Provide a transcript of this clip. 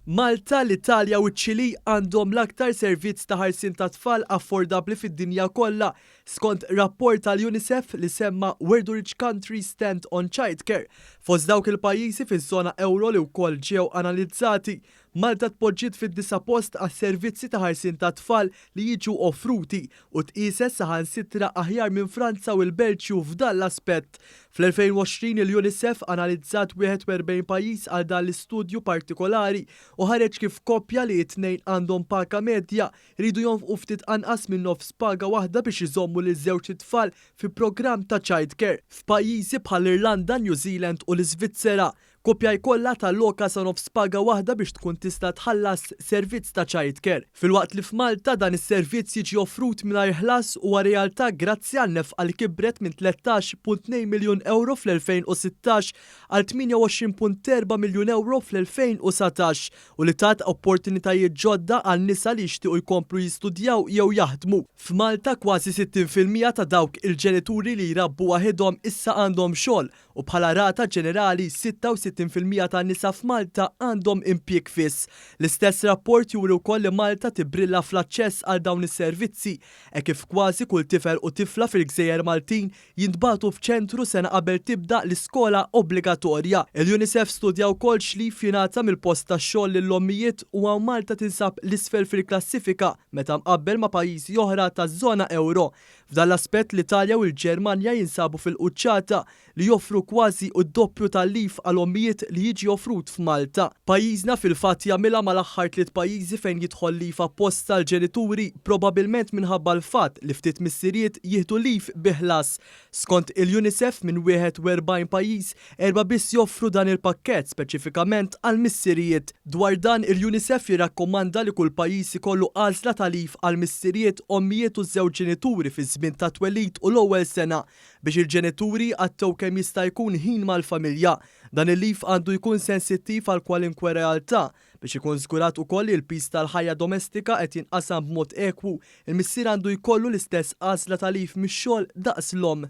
Malta, l-Italja u ċ-Ċili għandhom l-aktar servizz ta' ħarsien ta' tfal affordabbli fid-dinja kollha, skont rapport tal-UNICEF li semma Where do rich countries stand on childcare. Fost dawk il-pajjiżi fiż-żona euro li wkoll ġew analizzati, Malta tpoġġiet fid-disa post għas-servizzi ta' ħarsien ta' tfal li jiġu offruti u tqises saħansitra aħjar minn Franza u l-Belġju f'dan l-aspett. Fl-2020 il-UNICEF analizzat 41 pajjiż għal dan l-istudju partikolari u ħareġ kif koppja li t-tnejn għandhom paga medja ridu jonfqu ftit anqas minn nofs paga waħda biex iżommu liż-żewġ tfal fi programm ta' childcare. F'pajjiżi bħall-Irlanda, New Zealand u l-Iżvizzera, koppja jkollha talloka sa nofs paga waħda biex tkun tista' tħallas servizz ta' childcare. Filwaqt li f'Malta dan is-servizz jiġi offrut mingħajr ħlas huwa realtà grazzi għal nefqa li kibret minn 13.2 miljun euro fl-2016 għal 28.4 miljun euro fl-2017 u li tat opportunitajiet ġodda għal nisa li jixtiequ jkomplu jistudjaw jew jaħdmu. F'Malta kważi 60% ta' dawk il-ġenituri li jrabbu waħedhom issa għandhom xogħol u bħala rata ġenerali 66% ta' nisa f'Malta għandhom impjieg fiss. L-istess rapport juri wkoll li Malta tibrilla fl-aċċess għal dawn is-servizzi e kif kważi kull tifel u tifla fil-Gżejjer Maltin jintbagħtu f'ċentru sena qabel tibda l-iskola obbligatorja. Il-UNICEF studja wkoll x'lif jingħata mill-post tax-xogħol lill-ommijiet u hawn Malta tinsab l-isfel fil-klassifika meta mqabbel ma' pajjiżi oħra taż-żona euro. F'dan l-aspett l-Italja u l-Ġermanja jinsabu fil-quċċata li joffru kważi d-doppju tal-leave għal ommijiet li jiġi offrut f'Malta. Pajjiżna fil-fatt jagħmilha mal-aħħar 3 pajjiżi fejn jidħol leave apposta l-ġenituri probabbilment minħabba l-fatt li ftit missirijiet jieħdu leave bi ħlas. Skont il-UNICEF minn 41 pajjiż, 4 biss joffru dan il-pakkett speċifikament għal missirijiet. Dwar dan il-UNICEF jirrakkomanda li kull pajjiż ikollu għażla ta' leave għal missirijiet, ommijiet u żewġ ġenituri fi żmien ta' twelid u l-ewwel sena biex il-ġenituri għattew kemm jista' jkun ħin mal-familja. Dan il-leave għandu jkun sensittiv għal kwalinkwe realtà biex ikun żgurat ukoll li l-pis tal-ħajja domestika qed jinqasam b'mod ekwu, il-missier għandu jkollu l-istess għażla ta' leave mix-xogħol daqs l-omm.